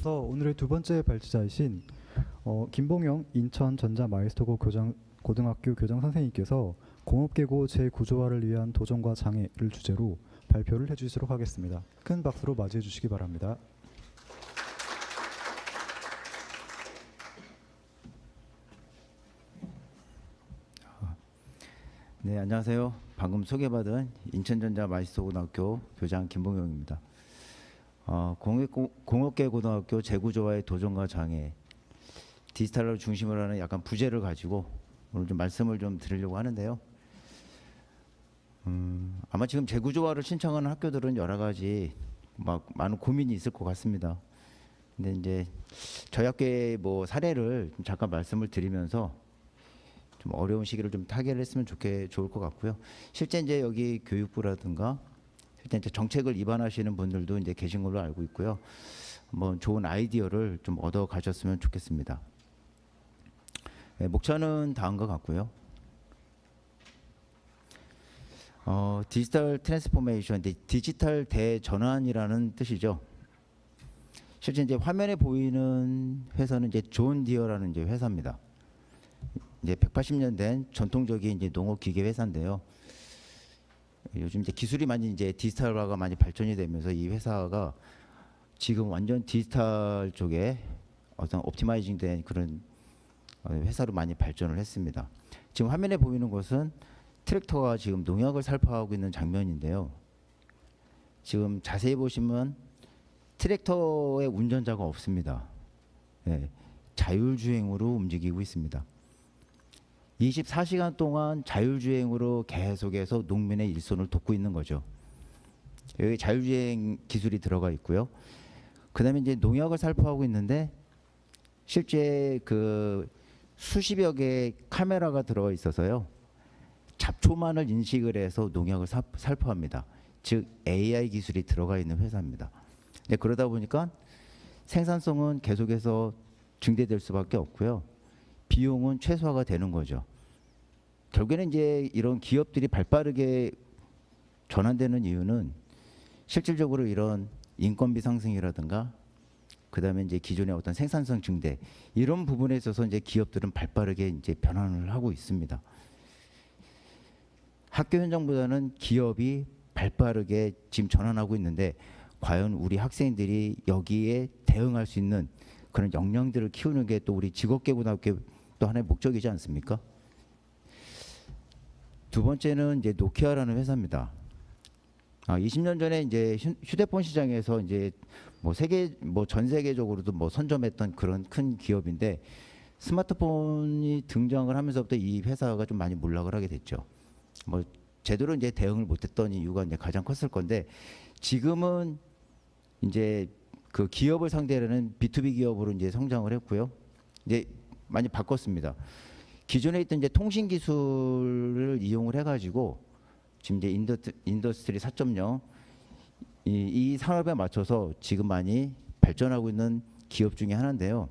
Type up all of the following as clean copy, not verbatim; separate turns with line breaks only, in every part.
오늘의 두 번째 발제자이신 김봉영 인천전자마이스터고 고등학교 교장 선생님께서 공업계고 재구조화를 위한 도전과 장애를 주제로 발표를 해주시도록 하겠습니다. 큰 박수로 맞이해 주시기 바랍니다.
네, 안녕하세요. 방금 소개받은 인천전자마이스터고등학교 교장 김봉영입니다. 공업계 고등학교 재구조화의 도전과 장애, 디지털을 중심으로 하는 약간 부제를 가지고 오늘 좀 말씀을 좀 드리려고 하는데요. 아마 지금 재구조화를 신청하는 학교들은 여러 가지 많은 고민이 있을 것 같습니다. 근데 이제 저희 학교의 사례를 좀 잠깐 말씀을 드리면서 좀 어려운 시기를 좀 타개를 했으면 좋을 것 같고요. 실제 이제 여기 교육부라든가 실제 이제 정책을 입안하시는 분들도 이제 계신 걸로 알고 있고요. 한번 좋은 아이디어를 좀 얻어 가셨으면 좋겠습니다. 네, 목차는 다음과 같고요. 디지털 트랜스포메이션, 디지털 대전환이라는 뜻이죠. 실제 이제 화면에 보이는 회사는 이제 존 디어라는 이제 회사입니다. 이제 180년 된 전통적인 이제 농업 기계 회사인데요. 요즘 이제 기술이 많이 이제 디지털화가 많이 발전이 되면서 이 회사가 지금 완전 디지털 쪽에 어떤 옵티마이징된 그런 회사로 많이 발전을 했습니다. 지금 화면에 보이는 것은 트랙터가 지금 농약을 살포하고 있는 장면인데요. 지금 자세히 보시면 트랙터의 운전자가 없습니다. 네, 자율주행으로 움직이고 있습니다. 24시간 동안 자율주행으로 계속해서 농민의 일손을 돕고 있는 거죠. 여기 자율주행 기술이 들어가 있고요. 그다음에 이제 농약을 살포하고 있는데 실제 그 수십여 개의 카메라가 들어가 있어서요. 잡초만을 인식을 해서 농약을 살포합니다. 즉 AI 기술이 들어가 있는 회사입니다. 네, 그러다 보니까 생산성은 계속해서 증대될 수밖에 없고요. 비용은 최소화가 되는 거죠. 결국에는 이제 이런 기업들이 발빠르게 전환되는 이유는 실질적으로 이런 인건비 상승이라든가 그다음에 이제 기존의 어떤 생산성 증대 이런 부분에 있어서 이제 기업들은 발빠르게 이제 변환을 하고 있습니다. 학교 현장보다는 기업이 발빠르게 지금 전환하고 있는데 과연 우리 학생들이 여기에 대응할 수 있는 그런 역량들을 키우는 게 또 우리 직업계고등학교 또 하나의 목적이지 않습니까? 두 번째는 이제 노키아라는 회사입니다. 20년 전에 이제 휴대폰 시장에서 이제 전 세계적으로도 선점했던 그런 큰 기업인데 스마트폰이 등장을 하면서부터 이 회사가 좀 많이 몰락을 하게 됐죠. 제대로 이제 대응을 못했던 이유가 이제 가장 컸을 건데 지금은 이제 그 기업을 상대로 하는 B2B 기업으로 이제 성장을 했고요. 이제 많이 바꿨습니다. 기존에 있던 이제 통신 기술을 이용을 해가지고 지금 이제 인더스트리 4.0 이 산업에 맞춰서 지금 많이 발전하고 있는 기업 중에 하나인데요.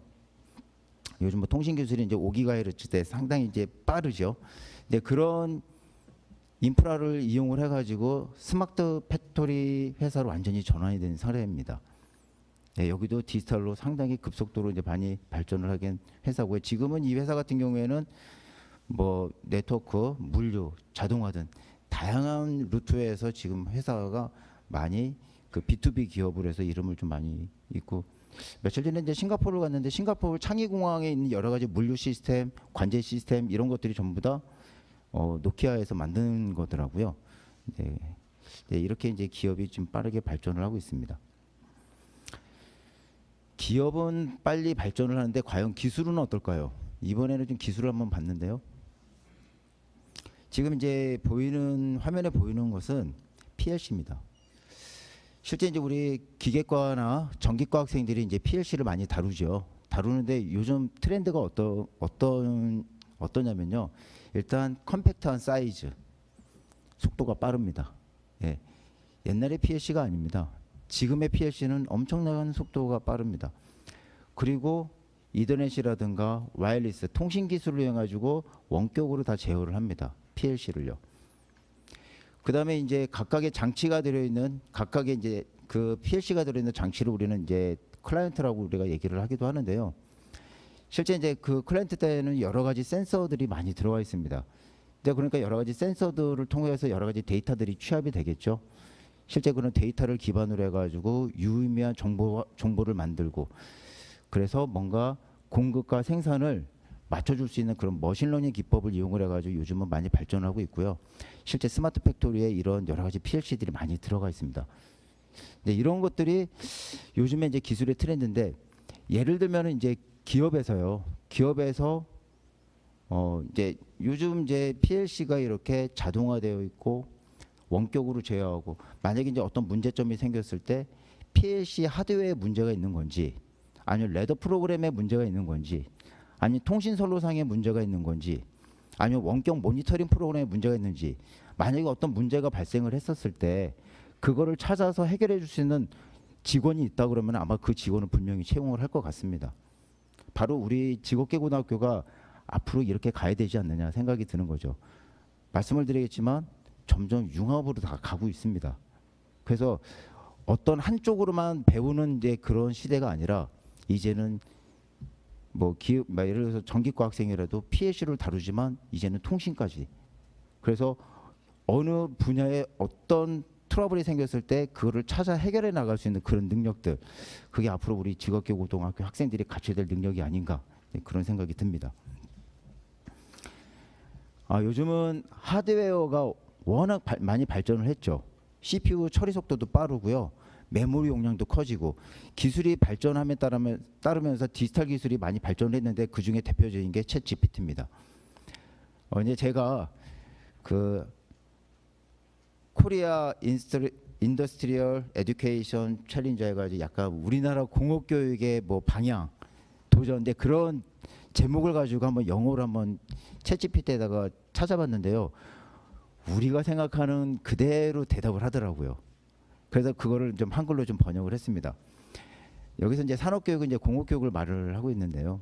요즘 통신 기술이 이제 5GHz 때 상당히 이제 빠르죠. 근데 그런 인프라를 이용을 해가지고 스마트 팩토리 회사로 완전히 전환이 된 사례입니다. 네, 여기도 디지털로 상당히 급속도로 이제 많이 발전을 하긴 회사고요. 지금은 이 회사 같은 경우에는 네트워크, 물류, 자동화 등 다양한 루트에서 지금 회사가 많이 그 B2B 기업으로 해서 이름을 좀 많이 있고 며칠 전에 이제 싱가포르를 갔는데 싱가포르 창의공항에 있는 여러 가지 물류 시스템, 관제 시스템 이런 것들이 전부 다 노키아에서 만든 거더라고요. 네, 이렇게 이제 기업이 좀 빠르게 발전을 하고 있습니다. 기업은 빨리 발전을 하는데 과연 기술은 어떨까요? 이번에는 좀 기술을 한번 봤는데요. 지금 이제 화면에 보이는 것은 PLC입니다. 실제 이제 우리 기계과나 전기과 학생들이 이제 PLC를 많이 다루는데 요즘 트렌드가 어떠냐면요. 일단 컴팩트한 사이즈, 속도가 빠릅니다. 예. 옛날의 PLC가 아닙니다. 지금의 PLC는 엄청난 속도가 빠릅니다. 그리고 이더넷이라든가 와이어리스 통신 기술을 이용해가지고 원격으로 다 제어를 합니다. PLC를요. 그다음에 이제 각각의 장치가 들어있는 각각의 이제 그 PLC가 들어있는 장치를 우리는 이제 클라이언트라고 우리가 얘기를 하기도 하는데요. 실제 이제 그 클라이언트 때에는 여러 가지 센서들이 많이 들어가 있습니다. 근데 그러니까 여러 가지 센서들을 통해서 여러 가지 데이터들이 취합이 되겠죠. 실제 그런 데이터를 기반으로 해가지고 유의미한 정보를 만들고, 그래서 뭔가 공급과 생산을 맞춰줄 수 있는 그런 머신러닝 기법을 이용을 해가지고 요즘은 많이 발전하고 있고요. 실제 스마트 팩토리에 이런 여러 가지 PLC들이 많이 들어가 있습니다. 근데 이런 것들이 요즘에 이제 기술의 트렌드인데, 예를 들면 이제 기업에서 이제 요즘 이제 PLC가 이렇게 자동화되어 있고 원격으로 제어하고, 만약에 이제 어떤 문제점이 생겼을 때 PLC 하드웨어에 문제가 있는 건지, 아니면 레더 프로그램에 문제가 있는 건지, 아니면 통신 선로상에 문제가 있는 건지, 아니면 원격 모니터링 프로그램에 문제가 있는지, 만약에 어떤 문제가 발생을 했었을 때 그거를 찾아서 해결해 줄 수 있는 직원이 있다 그러면 아마 그 직원은 분명히 채용을 할 것 같습니다. 바로 우리 직업계고등학교가 앞으로 이렇게 가야 되지 않느냐 생각이 드는 거죠. 말씀을 드리겠지만 점점 융합으로 다 가고 있습니다. 그래서 어떤 한쪽으로만 배우는 이제 그런 시대가 아니라, 이제는 뭐 예를 들어서 전기과 학생이라도 PLC를 다루지만 이제는 통신까지. 그래서 어느 분야에 어떤 트러블이 생겼을 때 그거를 찾아 해결해 나갈 수 있는 그런 능력들, 그게 앞으로 우리 직업계고등학교 학생들이 갖춰야 될 능력이 아닌가, 그런 생각이 듭니다. 요즘은 하드웨어가 워낙 많이 발전을 했죠. CPU 처리 속도도 빠르고요. 메모리 용량도 커지고, 기술이 발전함에 따르면서 디지털 기술이 많이 발전했는데 그 중에 대표적인 게 챗 GPT입니다. 이제 제가 그 코리아 인더스트리얼 에듀케이션 챌린저 해가지고 약간 우리나라 공업 교육의 뭐 방향 도전인데, 그런 제목을 가지고 한번 영어로 한번 챗 GPT에다가 찾아봤는데요. 우리가 생각하는 그대로 대답을 하더라고요. 그래서 그거를 좀 한글로 좀 번역을 했습니다. 여기서 이제 산업교육은 이제 공업교육을 말을 하고 있는데요.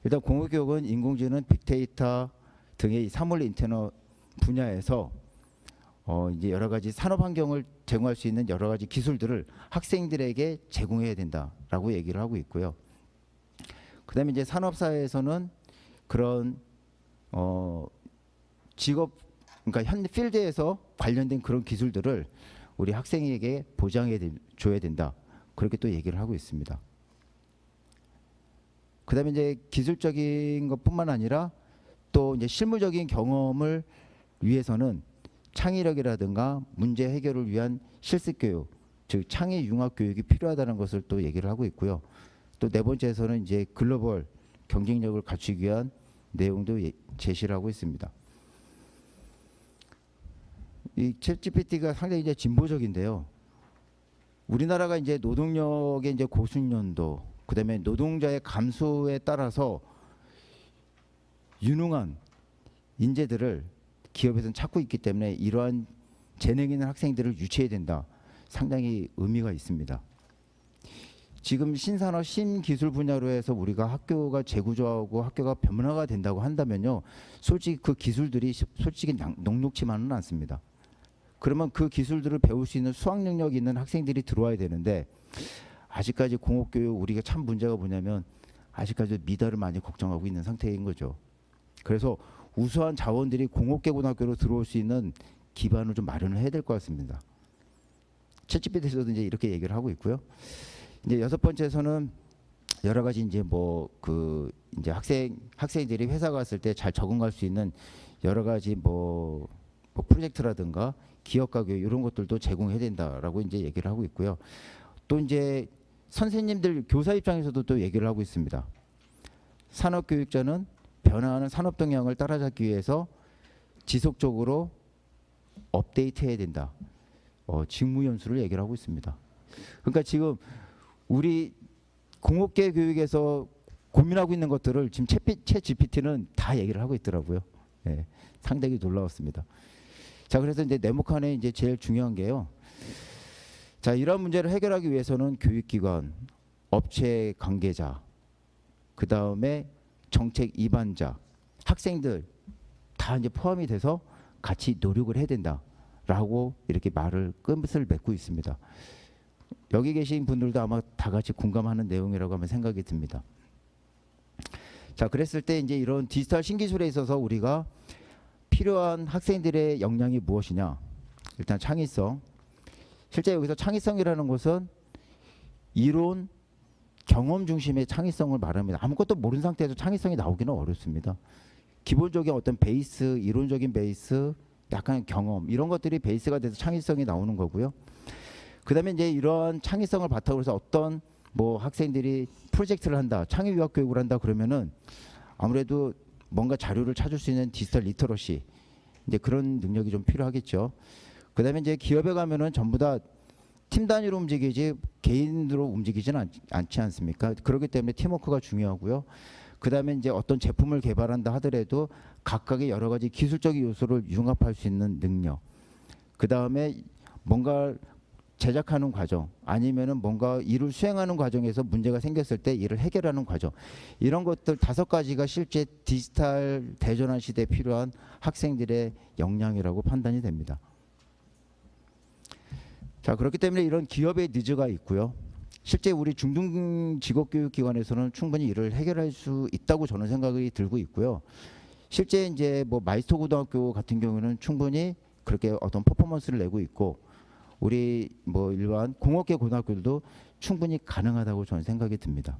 일단 공업교육은 인공지능, 빅데이터 등의 사물 인터넷 분야에서 이제 여러 가지 산업 환경을 제공할 수 있는 여러 가지 기술들을 학생들에게 제공해야 된다라고 얘기를 하고 있고요. 그다음에 이제 산업사회에서는 그런 직업, 그러니까 현 필드에서 관련된 그런 기술들을 우리 학생에게 보장해 줘야 된다. 그렇게 또 얘기를 하고 있습니다. 그다음에 이제 기술적인 것뿐만 아니라 또 이제 실무적인 경험을 위해서는 창의력이라든가 문제 해결을 위한 실습 교육, 즉 창의 융합 교육이 필요하다는 것을 또 얘기를 하고 있고요. 또 네 번째에서는 이제 글로벌 경쟁력을 갖추기 위한 내용도 제시를 하고 있습니다. 이 챗GPT가 상당히 이제 진보적인데요. 우리나라가 이제 노동력의 이제 고순연도, 그다음에 노동자의 감소에 따라서 유능한 인재들을 기업에서는 찾고 있기 때문에 이러한 재능 있는 학생들을 유치해야 된다. 상당히 의미가 있습니다. 지금 신산업 신기술 분야로 해서 우리가 학교가 재구조하고 학교가 변화가 된다고 한다면요, 솔직히 그 기술들이 솔직히 녹록지만은 않습니다. 그러면 그 기술들을 배울 수 있는 수학 능력이 있는 학생들이 들어와야 되는데, 아직까지 공업교육 우리가 참 문제가 뭐냐면 아직까지 미달을 많이 걱정하고 있는 상태인 거죠. 그래서 우수한 자원들이 공업계고등학교로 들어올 수 있는 기반을 좀 마련을 해야 될 것 같습니다. 챗GPT에서도 이제 이렇게 얘기를 하고 있고요. 이제 여섯 번째에서는 여러 가지 이제 뭐 그 이제 학생들이 회사 갔을 때 잘 적응할 수 있는 여러 가지 뭐 프로젝트라든가 기업가 교육 이런 것들도 제공해야 된다라고 이제 얘기를 하고 있고요. 또 이제 선생님들 교사 입장에서도 또 얘기를 하고 있습니다. 산업교육자는 변화하는 산업 동향을 따라잡기 위해서 지속적으로 업데이트해야 된다. 직무 연수를 얘기를 하고 있습니다. 그러니까 지금 우리 공업계 교육에서 고민하고 있는 것들을 지금 챗 GPT는 다 얘기를 하고 있더라고요. 예, 상당히 놀라웠습니다. 자, 그래서 이제 네모칸에 이제 제일 중요한 게요. 자, 이런 문제를 해결하기 위해서는 교육기관, 업체 관계자, 그 다음에 정책 입안자, 학생들 다 이제 포함이 돼서 같이 노력을 해야 된다라고 이렇게 말을 끝을 맺고 있습니다. 여기 계신 분들도 아마 다 같이 공감하는 내용이라고 하면 생각이 듭니다. 자, 그랬을 때 이제 이런 디지털 신기술에 있어서 우리가 필요한 학생들의 역량이 무엇이냐? 일단 창의성. 실제 여기서 창의성이라는 것은 이론, 경험 중심의 창의성을 말합니다. 아무것도 모르는 상태에서 창의성이 나오기는 어렵습니다. 기본적인 어떤 베이스, 이론적인 베이스, 약간 경험 이런 것들이 베이스가 돼서 창의성이 나오는 거고요. 그다음에 이제 이러한 창의성을 바탕으로 해서 어떤 뭐 학생들이 프로젝트를 한다, 창의 유학 교육을 한다 그러면은 아무래도 뭔가 자료를 찾을 수 있는 디지털 리터러시 이제 그런 능력이 좀 필요하겠죠. 그다음에 이제 기업에 가면은 전부 다 팀 단위로 움직이지 개인으로 움직이지는 않지 않습니까? 그렇기 때문에 팀워크가 중요하고요. 그다음에 이제 어떤 제품을 개발한다 하더라도 각각의 여러 가지 기술적인 요소를 융합할 수 있는 능력. 그다음에 뭔가 제작하는 과정 아니면은 뭔가 일을 수행하는 과정에서 문제가 생겼을 때 이를 해결하는 과정. 이런 것들 5가지가 실제 디지털 대전환 시대에 필요한 학생들의 역량이라고 판단이 됩니다. 자, 그렇기 때문에 이런 기업의 니즈가 있고요. 실제 우리 중등 직업교육기관에서는 충분히 이를 해결할 수 있다고 저는 생각이 들고 있고요. 실제 이제 뭐 마이스터 고등학교 같은 경우는 충분히 그렇게 어떤 퍼포먼스를 내고 있고 우리 뭐 일반 공업계 고등학교들도 충분히 가능하다고 저는 생각이 듭니다.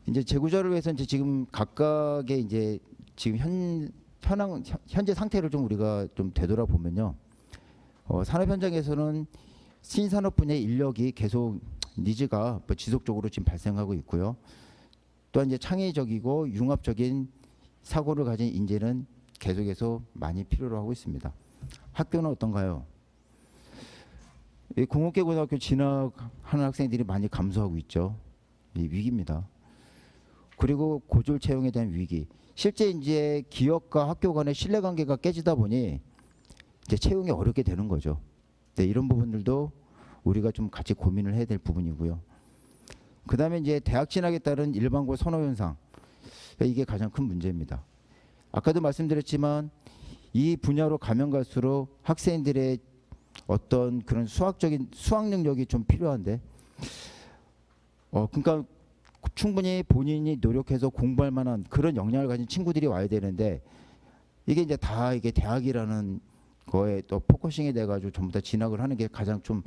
이제 재구조를 위해서 이제 지금 각각의 이제 지금 현재 상태를 좀 우리가 좀 되돌아보면요. 산업 현장에서는 신산업 분야의 인력이 계속 니즈가 뭐 지속적으로 지금 발생하고 있고요. 또한 이제 창의적이고 융합적인 사고를 가진 인재는 계속해서 많이 필요로 하고 있습니다. 학교는 어떤가요? 이 공업계 고등학교 진학하는 학생들이 많이 감소하고 있죠. 이 위기입니다. 그리고 고졸 채용에 대한 위기. 실제 이제 기업과 학교 간의 신뢰관계가 깨지다 보니 이제 채용이 어렵게 되는 거죠. 네, 이런 부분들도 우리가 좀 같이 고민을 해야 될 부분이고요. 그다음에 이제 대학 진학에 따른 일반고 선호 현상. 이게 가장 큰 문제입니다. 아까도 말씀드렸지만 이 분야로 가면 갈수록 학생들의 어떤 그런 수학 능력이 좀 필요한데 그러니까 충분히 본인이 노력해서 공부할 만한 그런 역량을 가진 친구들이 와야 되는데 이게 이제 다 이게 대학이라는 거에 또 포커싱이 돼 가지고 전부 다 진학을 하는 게 가장 좀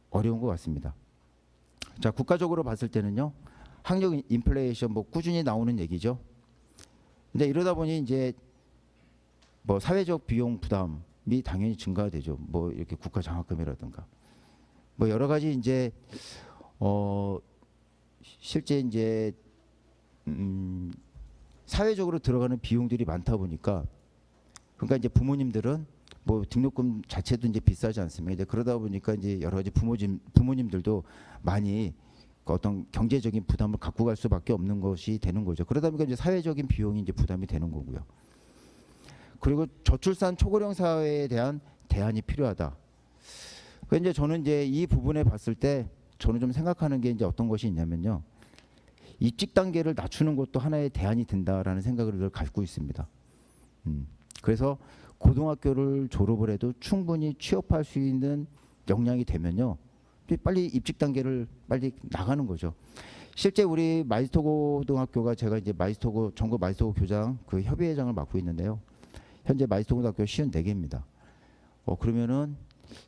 어려운 것 같습니다. 자, 국가적으로 봤을 때는요. 학력 인플레이션 뭐 꾸준히 나오는 얘기죠. 근데 이러다 보니 이제 뭐 사회적 비용 부담이 당연히 증가되죠. 뭐 이렇게 국가 장학금이라든가 뭐 여러 가지 이제 실제 이제 사회적으로 들어가는 비용들이 많다 보니까 그러니까 이제 부모님들은 뭐 등록금 자체도 이제 비싸지 않습니까? 이제 그러다 보니까 이제 여러 가지 부모님들도 많이 어떤 경제적인 부담을 갖고 갈 수밖에 없는 것이 되는 거죠. 그러다 보니까 이제 사회적인 비용이 이제 부담이 되는 거고요. 그리고 저출산 초고령 사회에 대한 대안이 필요하다. 그 이제 저는 이제 이 부분에 봤을 때 저는 좀 생각하는 게 이제 어떤 것이 있냐면요. 입직 단계를 낮추는 것도 하나의 대안이 된다라는 생각을 늘 갖고 있습니다. 그래서 고등학교를 졸업을 해도 충분히 취업할 수 있는 역량이 되면요. 빨리 입직 단계를 빨리 나가는 거죠. 실제 우리 마이스터고 고등학교가 제가 이제 전국 마이스터고 교장 그 협의회장을 맡고 있는데요. 현재 마이스터고 고등학교 54개입니다. 그러면은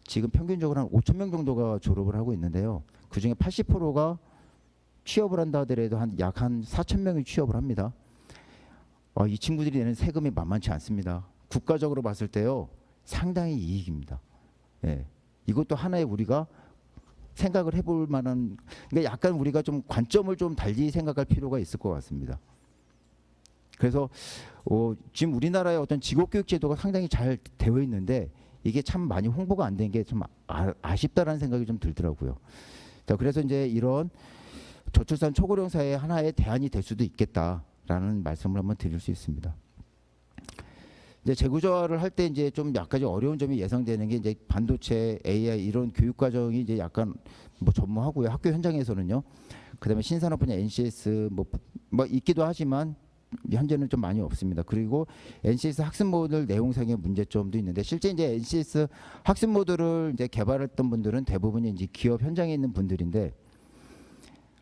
지금 평균적으로 한 5,000명 정도가 졸업을 하고 있는데요. 그중에 80%가 취업을 한다 하더라도 약 한 4,000명이 취업을 합니다. 이 친구들이 내는 세금이 만만치 않습니다. 국가적으로 봤을 때요. 상당히 이익입니다. 예. 이것도 하나의 우리가 생각을 해볼 만한 그러니까 약간 우리가 좀 관점을 좀 달리 생각할 필요가 있을 것 같습니다. 그래서 지금 우리나라의 어떤 직업교육 제도가 상당히 잘 되어 있는데 이게 참 많이 홍보가 안 된 게 좀 아쉽다라는 생각이 좀 들더라고요. 자, 그래서 이제 이런 저출산 초고령 사회의 하나의 대안이 될 수도 있겠다라는 말씀을 한번 드릴 수 있습니다. 이제 재구조화를 할 때 이제 좀 약간 어려운 점이 예상되는 게 이제 반도체, AI 이런 교육 과정이 이제 약간 뭐 전무하고요. 학교 현장에서는요. 그다음에 신산업 분야 NCS 뭐 있기도 하지만 현재는 좀 많이 없습니다. 그리고 NCS 학습 모듈 내용상의 문제점도 있는데 실제 이제 NCS 학습 모듈을 이제 개발했던 분들은 대부분이 이제 기업 현장에 있는 분들인데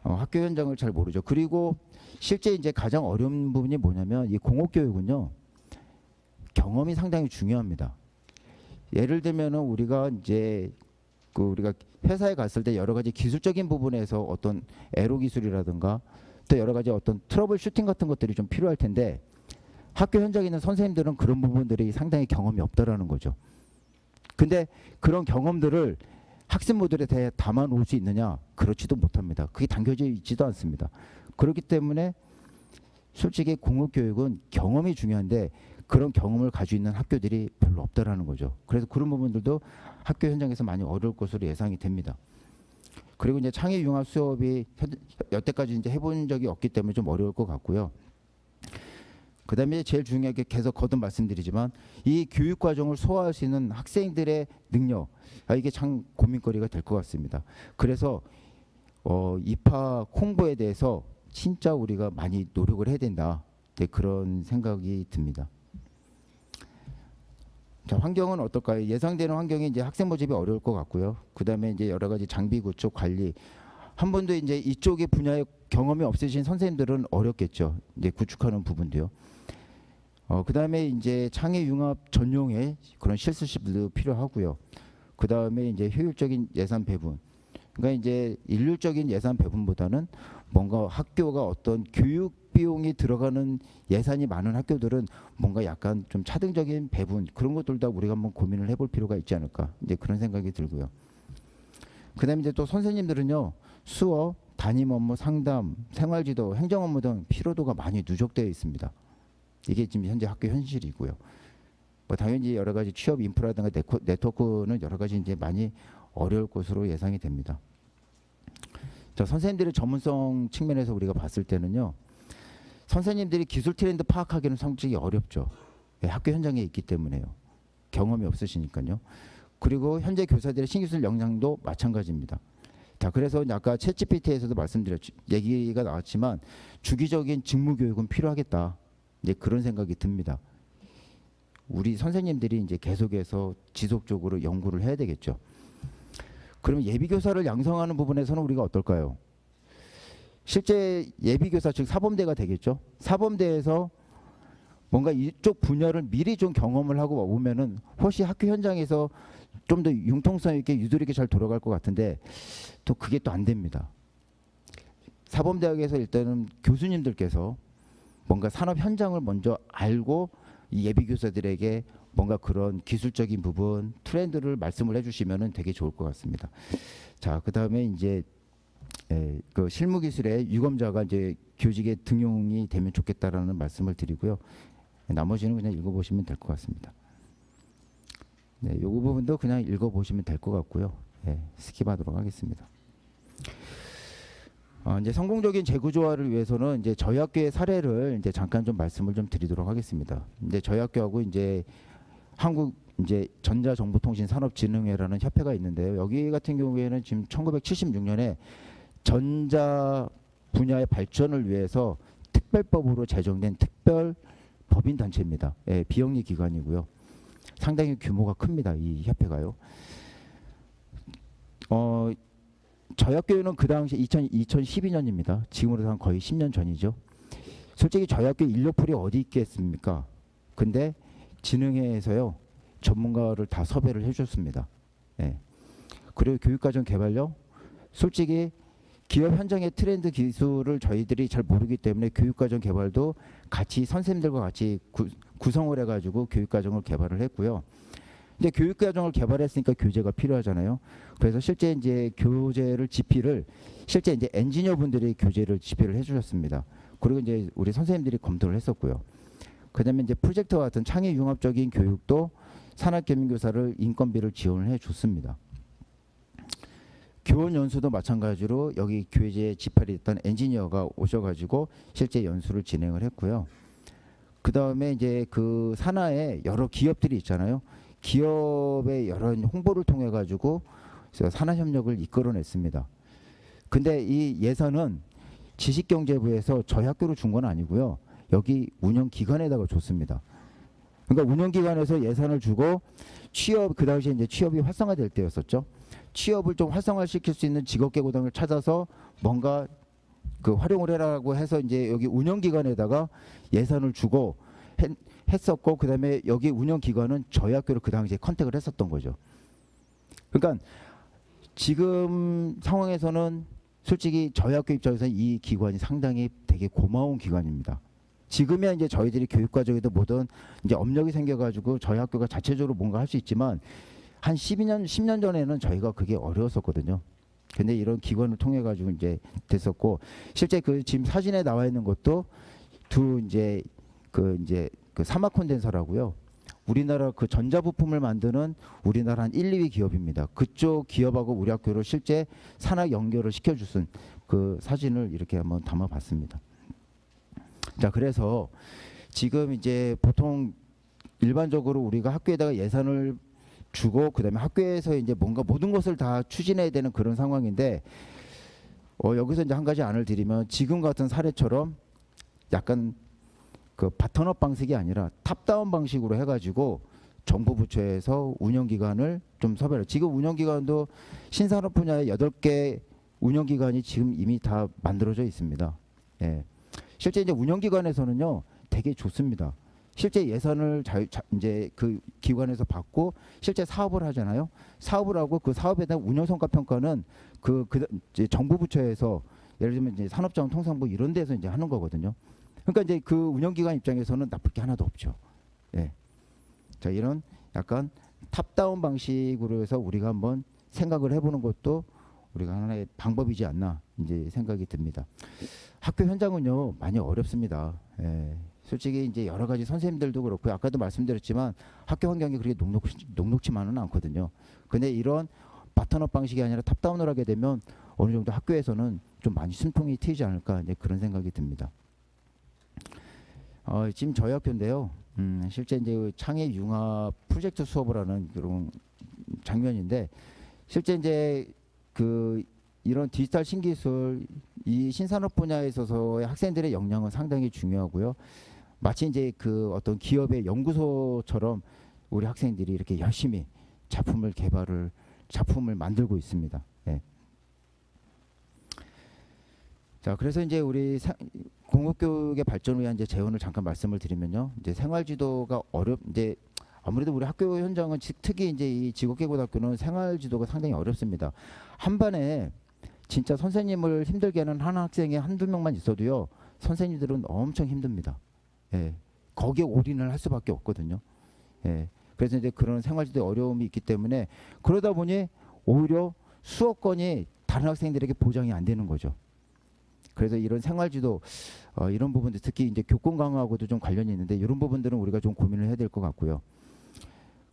학교 현장을 잘 모르죠. 그리고 실제 이제 가장 어려운 부분이 뭐냐면 이 공업 교육은요 경험이 상당히 중요합니다. 예를 들면은 우리가 이제 우리가 회사에 갔을 때 여러 가지 기술적인 부분에서 어떤 애로 기술이라든가 또 여러 가지 어떤 트러블 슈팅 같은 것들이 좀 필요할 텐데 학교 현장에 있는 선생님들은 그런 부분들이 상당히 경험이 없다라는 거죠. 근데 그런 경험들을 학습 모듈에 대해 담아 놓을 수 있느냐? 그렇지도 못합니다. 그게 담겨져 있지도 않습니다. 그렇기 때문에 솔직히 공업 교육은 경험이 중요한데 그런 경험을 가지고 있는 학교들이 별로 없다라는 거죠. 그래서 그런 부분들도 학교 현장에서 많이 어려울 것으로 예상이 됩니다. 그리고 이제 창의 융합 수업이 여태까지 이제 해본 적이 없기 때문에 좀 어려울 것 같고요. 그다음에 제일 중요하게 계속 거듭 말씀드리지만 이 교육 과정을 소화할 수 있는 학생들의 능력, 이게 참 고민거리가 될 것 같습니다. 그래서 입학 홍보에 대해서 진짜 우리가 많이 노력을 해야 된다. 네, 그런 생각이 듭니다. 자, 환경은 어떨까요? 예상되는 환경이 이제 학생 모집이 어려울 것 같고요. 그다음에 이제 여러 가지 장비 구축 관리 한 번도 이제 이쪽의 분야에 경험이 없으신 선생님들은 어렵겠죠. 이제 구축하는 부분도요. 그다음에 이제 창의 융합 전용의 그런 실습실도 필요하고요. 그다음에 이제 효율적인 예산 배분. 그러니까 이제 일률적인 예산 배분보다는 뭔가 학교가 어떤 교육 비용이 들어가는 예산이 많은 학교들은 뭔가 약간 좀 차등적인 배분 그런 것들 다 우리가 한번 고민을 해볼 필요가 있지 않을까 이제 그런 생각이 들고요. 그다음에 이제 또 선생님들은요 수업, 담임 업무, 상담, 생활지도, 행정 업무 등 피로도가 많이 누적되어 있습니다. 이게 지금 현재 학교 현실이고요. 뭐 당연히 여러 가지 취업 인프라든가 네트워크는 여러 가지 이제 많이 어려울 것으로 예상이 됩니다. 자, 선생님들의 전문성 측면에서 우리가 봤을 때는요. 선생님들이 기술 트렌드 파악하기는 솔직히 어렵죠. 학교 현장에 있기 때문에요. 경험이 없으시니까요. 그리고 현재 교사들의 신기술 역량도 마찬가지입니다. 자, 그래서 아까 챗GPT에서도 얘기가 나왔지만 주기적인 직무 교육은 필요하겠다. 이제 그런 생각이 듭니다. 우리 선생님들이 이제 계속해서 지속적으로 연구를 해야 되겠죠. 그럼 예비교사를 양성하는 부분에서는 우리가 어떨까요? 실제 예비교사 즉 사범대가 되겠죠. 사범대에서 뭔가 이쪽 분야를 미리 좀 경험을 하고 오면은 훨씬 학교 현장에서 좀 더 융통성 있게 유도리 있게 잘 돌아갈 것 같은데 또 그게 또 안 됩니다. 사범대학에서 일단은 교수님들께서 뭔가 산업 현장을 먼저 알고 이 예비교사들에게 뭔가 그런 기술적인 부분 트렌드를 말씀을 해주시면은 되게 좋을 것 같습니다. 자, 그 다음에 이제 그 실무기술의 유검자가 이제 교직에 등용이 되면 좋겠다라는 말씀을 드리고요. 나머지는 그냥 읽어보시면 될 것 같습니다. 네, 이 부분도 그냥 읽어보시면 될 것 같고요. 스킵하도록 하겠습니다. 이제 성공적인 재구조화를 위해서는 이제 저희 학교의 사례를 이제 잠깐 좀 말씀을 좀 드리도록 하겠습니다. 이제 저희 학교하고 이제 한국 이제 전자정보통신산업진흥회라는 협회가 있는데요. 여기 같은 경우에는 지금 1976년에 전자 분야의 발전을 위해서 특별법으로 제정된 특별 법인 단체입니다. 비영리 기관이고요. 상당히 규모가 큽니다. 이 협회가요. 저희 학교는 그 당시 2012년입니다. 지금으로서 한 거의 10년 전이죠. 솔직히 저희 학교 인력풀이 어디 있겠습니까? 근데 진흥회에서요. 전문가를 다 섭외를 해줬습니다. 그리고 교육과정 개발요. 솔직히 기업 현장의 트렌드 기술을 저희들이 잘 모르기 때문에 교육과정 개발도 같이 선생님들과 같이 구성을 해가지고 교육과정을 개발을 했고요. 이제 교육과정을 개발했으니까 교재가 필요하잖아요. 그래서 실제 이제 교재를 집필을 실제 이제 엔지니어분들이 교재를 집필을 해주셨습니다. 그리고 이제 우리 선생님들이 검토를 했었고요. 그다음에 이제 프로젝트와 같은 창의 융합적인 교육도 산학개민교사를 인건비를 지원을 해줬습니다. 교원 연수도 마찬가지로 여기 교재에 집필이 됐던 엔지니어가 오셔가지고 실제 연수를 진행을 했고요. 그 다음에 이제 그 산하에 여러 기업들이 있잖아요. 기업의 여러 홍보를 통해 가지고 산하협력을 이끌어냈습니다. 근데 이 예산은 지식경제부에서 저희 학교로 준 건 아니고요. 여기 운영 기관에다가 줬습니다. 그러니까 운영 기관에서 예산을 주고 취업, 그 당시에 이제 취업이 활성화될 때였었죠. 취업을 좀 활성화시킬 수 있는 직업계고등을 찾아서 뭔가 그 활용을 해라고 해서 이제 여기 운영 기관에다가 예산을 주고 했었고, 그다음에 여기 운영 기관은 저희 학교를 그 당시에 컨택을 했었던 거죠. 그러니까 지금 상황에서는 솔직히 저희 학교 입장에서는 이 기관이 상당히 되게 고마운 기관입니다. 지금이야 이제 저희들이 교육과정에도 뭐든 이제 업력이 생겨가지고 저희 학교가 자체적으로 뭔가 할 수 있지만 한 10년 전에는 저희가 그게 어려웠었거든요. 근데 이런 기관을 통해 가지고 이제 됐었고, 실제 그 지금 사진에 나와 있는 것도 두 이제 그 사막 콘덴서라고요. 우리나라 그 전자부품을 만드는 우리나라 한 1, 2위 기업입니다. 그쪽 기업하고 우리 학교를 실제 산학 연결을 시켜주신 그 사진을 이렇게 한번 담아봤습니다. 자, 그래서 지금 이제 보통 일반적으로 우리가 학교에다가 예산을 주고 그다음에 학교에서 이제 뭔가 모든 것을 다 추진해야 되는 그런 상황인데, 여기서 이제 한 가지 안을 드리면, 지금 같은 사례처럼 약간 그 바텀업 방식이 아니라 탑다운 방식으로 해가지고 정부 부처에서 운영기관을 좀 섭외를. 지금 운영기관도 신산업 분야에 8개 운영기관이 지금 이미 다 만들어져 있습니다. 예. 실제 이제 운영기관에서는요 되게 좋습니다. 실제 예산을 이제 그 기관에서 받고 실제 사업을 하잖아요. 사업을 하고 그 사업에 대한 운영성과 평가는 이제 정부 부처에서 예를 들면 이제 산업자원통상부 이런 데서 이제 하는 거거든요. 그러니까 이제 그 운영기관 입장에서는 나쁠 게 하나도 없죠. 예. 자, 이런 약간 탑다운 방식으로 해서 우리가 한번 생각을 해보는 것도 우리가 하나의 방법이지 않나 이제 생각이 듭니다. 학교 현장은요 많이 어렵습니다. 예. 솔직히 이제 여러 가지 선생님들도 그렇고 아까도 말씀드렸지만 학교 환경이 그렇게 녹록지만은 않거든요. 근데 이런 바텀업 방식이 아니라 탑다운을 하게 되면 어느 정도 학교에서는 좀 많이 숨통이 트이지 않을까 이제 그런 생각이 듭니다. 지금 저희 학교인데요. 실제 이제 창의 융합 프로젝트 수업을 하는 그런 장면인데, 실제 이제 이런 디지털 신기술, 이 신산업 분야에 있어서의 학생들의 역량은 상당히 중요하고요. 마치 이제 그 어떤 기업의 연구소처럼 우리 학생들이 이렇게 열심히 작품을 만들고 있습니다. 예. 자, 그래서 이제 우리 공업교육의 발전을 위한 이제 재원을 잠깐 말씀을 드리면요. 이제 생활지도가 이제 아무래도 우리 학교 현장은 특히 이제 이 직업계고등학교는 생활지도가 상당히 어렵습니다. 한 반에 진짜 선생님을 힘들게 하는 한 학생이 한두 명만 있어도요, 선생님들은 엄청 힘듭니다. 예. 거기에 올인을 할 수밖에 없거든요. 예. 그래서 이제 그런 생활지도에 어려움이 있기 때문에 그러다 보니 오히려 수업권이 다른 학생들에게 보장이 안 되는 거죠. 그래서 이런 생활지도 이런 부분들 특히 이제 교권 강화하고도 좀 관련이 있는데 이런 부분들은 우리가 좀 고민을 해야 될 것 같고요.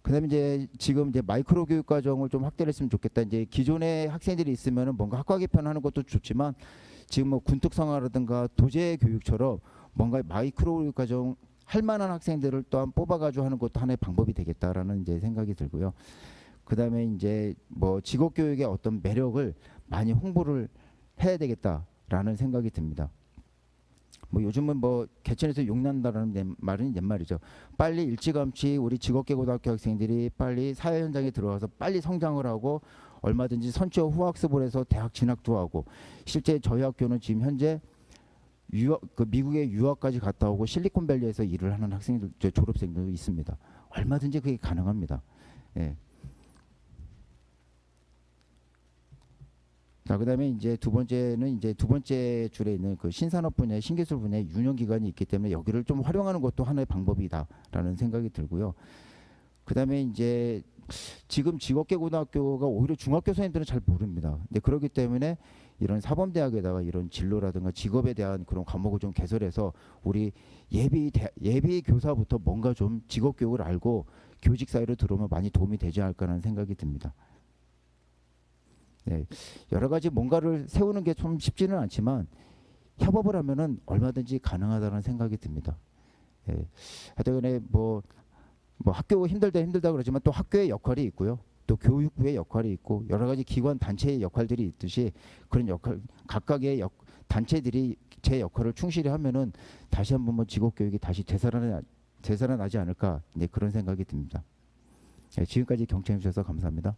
그다음에 이제 지금 이제 마이크로 교육 과정을 좀 확대를 했으면 좋겠다. 이제 기존에 학생들이 있으면은 뭔가 학과 개편하는 것도 좋지만 지금 뭐 군특성화라든가 도제 교육처럼 뭔가 마이크로 교육 과정 할 만한 학생들을 또한 뽑아가지고 하는 것도 하나의 방법이 되겠다라는 이제 생각이 들고요. 그다음에 이제 뭐 직업 교육의 어떤 매력을 많이 홍보를 해야 되겠다라는 생각이 듭니다. 뭐 요즘은 뭐 개천에서 용난다라는 말은 옛말이죠. 빨리 일찌감치 우리 직업계고등학교 학생들이 빨리 사회 현장에 들어와서 빨리 성장을 하고 얼마든지 선취와 후학습을 해서 대학 진학도 하고, 실제 저희 학교는 지금 현재 미국에 유학까지 갔다 오고 실리콘밸리에서 일을 하는 학생들, 졸업생들도 있습니다. 얼마든지 그게 가능합니다. 예. 자, 그다음에 이제 두 번째 줄에 있는 그 신산업 분야, 신기술 분야의 운영 기관이 있기 때문에 여기를 좀 활용하는 것도 하나의 방법이다라는 생각이 들고요. 그다음에 이제 지금 직업계고등학교가 오히려 중학교 선생님들은 잘 모릅니다. 근데 그렇기 때문에 이런 사범대학에다가 이런 진로라든가 직업에 대한 그런 과목을 좀 개설해서 우리 예비 교사부터 뭔가 좀 직업교육을 알고 교직 사회로 들어오면 많이 도움이 되지 않을까라는 생각이 듭니다. 네, 여러 가지 뭔가를 세우는 게 좀 쉽지는 않지만 협업을 하면은 얼마든지 가능하다는 생각이 듭니다. 예. 하여튼간에 뭐 학교 힘들다 그러지만 또 학교의 역할이 있고요. 또 교육부의 역할이 있고 여러 가지 기관 단체의 역할들이 있듯이 그런 역할 각각의 단체들이 제 역할을 충실히 하면은 다시 한번 뭐 직업 교육이 다시 되살아나지 않을까, 네, 그런 생각이 듭니다. 네, 지금까지 경청해 주셔서 감사합니다.